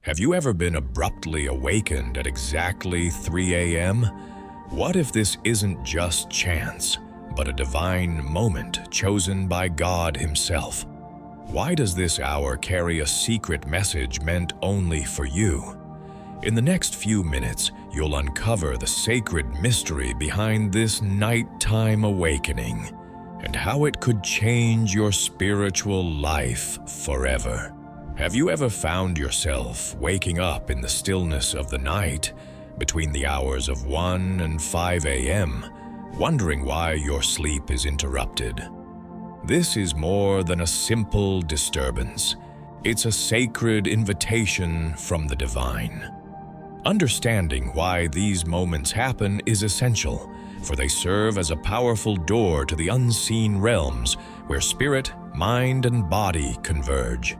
Have you ever been abruptly awakened at exactly 3 a.m.? What if this isn't just chance, but a divine moment chosen by God Himself? Why does this hour carry a secret message meant only for you? In the next few minutes, you'll uncover the sacred mystery behind this nighttime awakening and how it could change your spiritual life forever. Have you ever found yourself waking up in the stillness of the night between the hours of 1 and 5 a.m., wondering why your sleep is interrupted? This is more than a simple disturbance. It's a sacred invitation from the divine. Understanding why these moments happen is essential, for they serve as a powerful door to the unseen realms where spirit, mind, and body converge.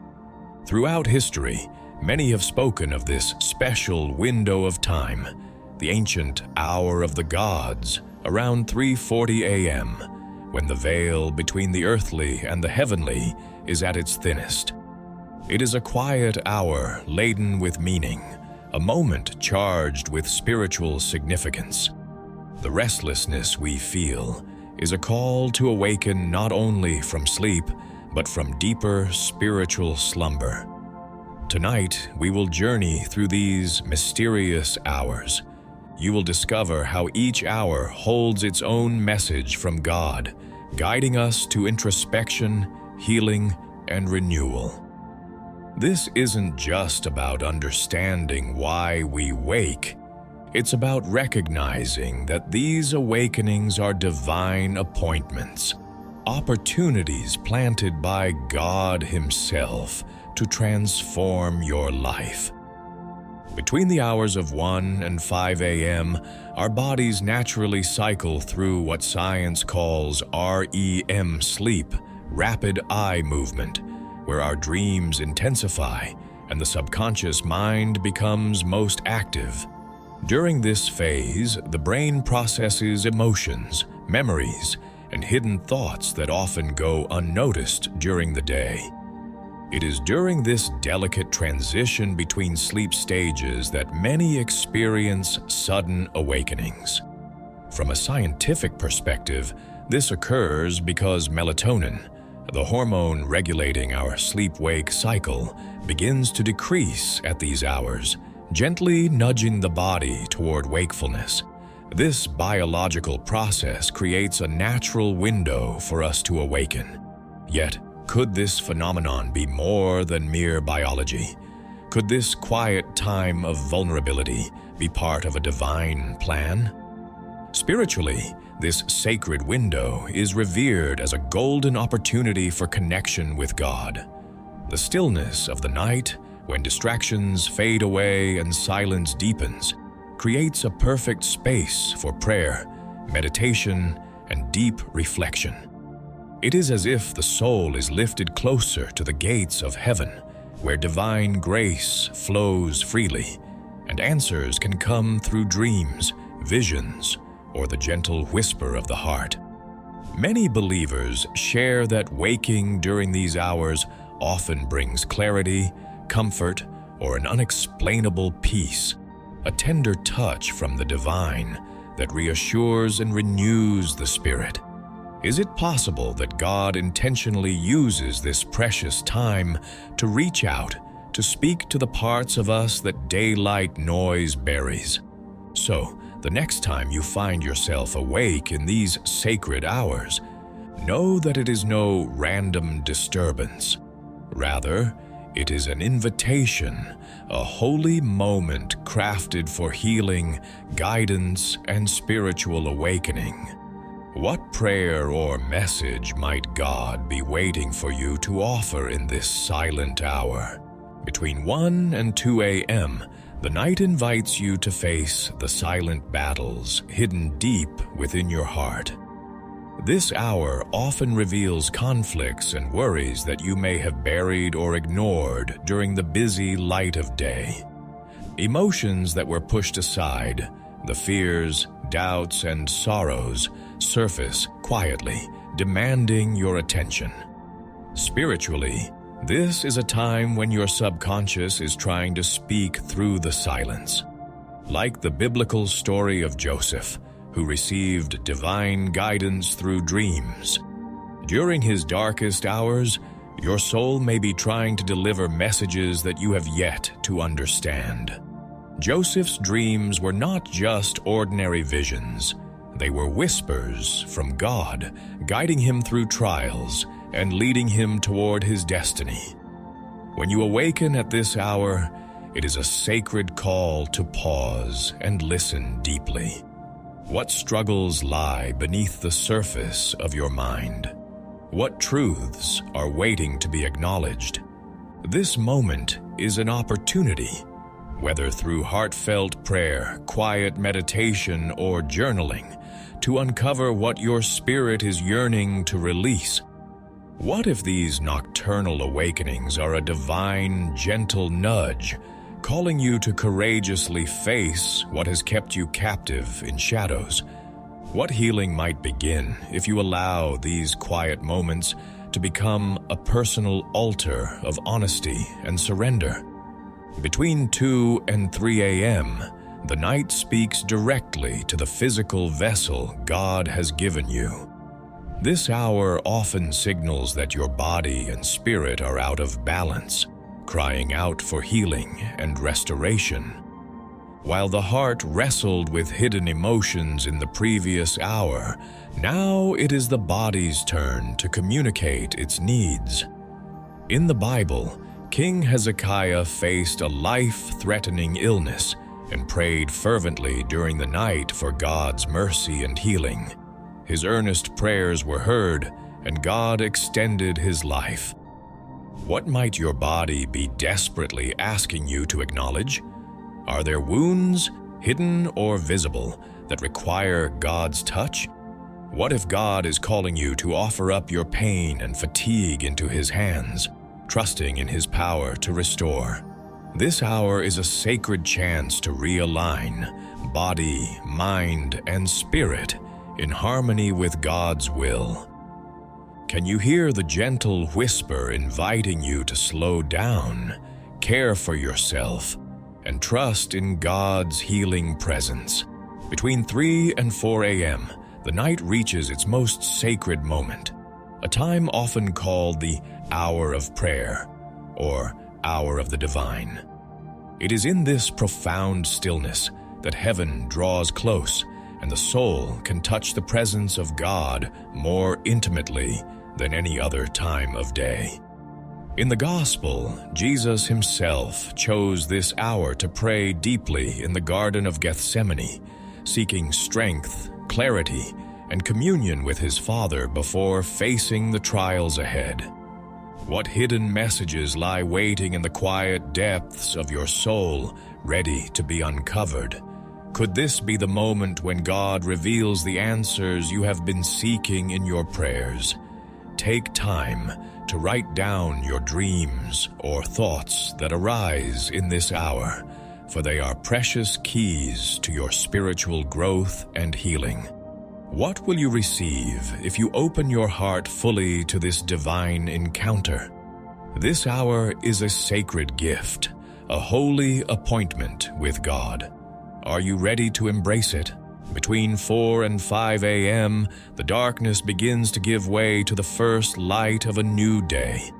Throughout history, many have spoken of this special window of time, the ancient hour of the gods, around 3:40 a.m., when the veil between the earthly and the heavenly is at its thinnest. It is a quiet hour laden with meaning, a moment charged with spiritual significance. The restlessness we feel is a call to awaken not only from sleep, but from deeper spiritual slumber. Tonight, we will journey through these mysterious hours. You will discover how each hour holds its own message from God, guiding us to introspection, healing, and renewal. This isn't just about understanding why we wake. It's about recognizing that these awakenings are divine appointments, opportunities planted by God Himself to transform your life. Between the hours of 1 and 5 a.m., our bodies naturally cycle through what science calls REM sleep, rapid eye movement, where our dreams intensify and the subconscious mind becomes most active. During this phase, the brain processes emotions, memories, and hidden thoughts that often go unnoticed during the day. It is during this delicate transition between sleep stages that many experience sudden awakenings. From a scientific perspective, this occurs because melatonin, the hormone regulating our sleep-wake cycle, begins to decrease at these hours, gently nudging the body toward wakefulness. This biological process creates a natural window for us to awaken. Yet, could this phenomenon be more than mere biology? Could this quiet time of vulnerability be part of a divine plan? Spiritually, this sacred window is revered as a golden opportunity for connection with God. The stillness of the night, when distractions fade away and silence deepens, creates a perfect space for prayer, meditation, and deep reflection. It is as if the soul is lifted closer to the gates of heaven, where divine grace flows freely, and answers can come through dreams, visions, or the gentle whisper of the heart. Many believers share that waking during these hours often brings clarity, comfort, or an unexplainable peace, a tender touch from the divine that reassures and renews the spirit. Is it possible that God intentionally uses this precious time to reach out, to speak to the parts of us that daylight noise buries? So, the next time you find yourself awake in these sacred hours, know that it is no random disturbance. Rather, it is an invitation, a holy moment crafted for healing, guidance, and spiritual awakening. What prayer or message might God be waiting for you to offer in this silent hour? Between 1 and 2 a.m., the night invites you to face the silent battles hidden deep within your heart. This hour often reveals conflicts and worries that you may have buried or ignored during the busy light of day. Emotions that were pushed aside, the fears, doubts, and sorrows, surface quietly, demanding your attention. Spiritually, This is a time when your subconscious is trying to speak through the silence. Like the biblical story of Joseph, who received divine guidance through dreams. During his darkest hours, your soul may be trying to deliver messages that you have yet to understand. Joseph's dreams were not just ordinary visions. They were whispers from God, guiding him through trials and leading him toward his destiny. When you awaken at this hour, it is a sacred call to pause and listen deeply. What struggles lie beneath the surface of your mind? What truths are waiting to be acknowledged? This moment is an opportunity, whether through heartfelt prayer, quiet meditation, or journaling, to uncover what your spirit is yearning to release. What if these nocturnal awakenings are a divine, gentle nudge, calling you to courageously face what has kept you captive in shadows? What healing might begin if you allow these quiet moments to become a personal altar of honesty and surrender? Between 2 and 3 a.m., the night speaks directly to the physical vessel God has given you. This hour often signals that your body and spirit are out of balance, crying out for healing and restoration. While the heart wrestled with hidden emotions in the previous hour, now it is the body's turn to communicate its needs. In the Bible, King Hezekiah faced a life-threatening illness and prayed fervently during the night for God's mercy and healing. His earnest prayers were heard, and God extended his life. What might your body be desperately asking you to acknowledge? Are there wounds, hidden or visible, that require God's touch? What if God is calling you to offer up your pain and fatigue into his hands, trusting in his power to restore? This hour is a sacred chance to realign body, mind, and spirit in harmony with God's will. Can you hear the gentle whisper inviting you to slow down, care for yourself, and trust in God's healing presence? Between 3 and 4 a.m., the night reaches its most sacred moment, a time often called the hour of prayer or hour of the divine. It is in this profound stillness that heaven draws close and the soul can touch the presence of God more intimately than any other time of day. In the Gospel, Jesus himself chose this hour to pray deeply in the Garden of Gethsemane, seeking strength, clarity, and communion with his Father before facing the trials ahead. What hidden messages lie waiting in the quiet depths of your soul, ready to be uncovered? Could this be the moment when God reveals the answers you have been seeking in your prayers? Take time to write down your dreams or thoughts that arise in this hour, for they are precious keys to your spiritual growth and healing. What will you receive if you open your heart fully to this divine encounter? This hour is a sacred gift, a holy appointment with God. Are you ready to embrace it? Between 4 and 5 a.m., the darkness begins to give way to the first light of a new day.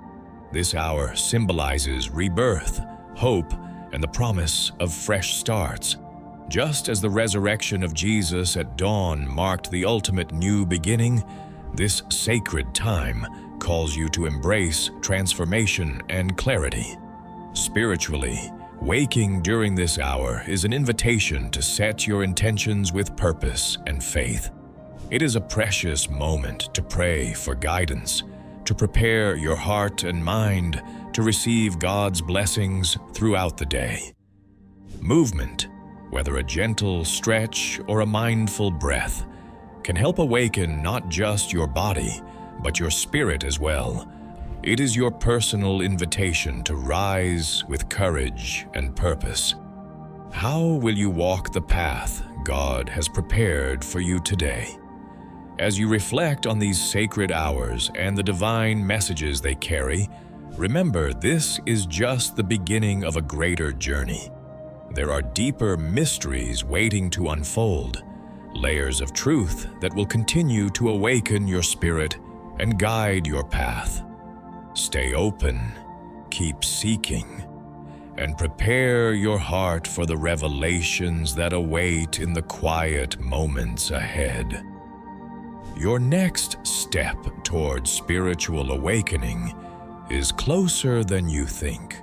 This hour symbolizes rebirth, hope, and the promise of fresh starts. Just as the resurrection of Jesus at dawn marked the ultimate new beginning, this sacred time calls you to embrace transformation and clarity. Spiritually, waking during this hour is an invitation to set your intentions with purpose and faith. It is a precious moment to pray for guidance, to prepare your heart and mind to receive God's blessings throughout the day. Movement, whether a gentle stretch or a mindful breath, can help awaken not just your body, but your spirit as well. It is your personal invitation to rise with courage and purpose. How will you walk the path God has prepared for you today? As you reflect on these sacred hours and the divine messages they carry, Remember, this is just the beginning of a greater journey. There are deeper mysteries waiting to unfold, layers of truth that will continue to awaken your spirit and guide your path. Stay open, keep seeking, and prepare your heart for the revelations that await in the quiet moments ahead. Your next step towards spiritual awakening is closer than you think.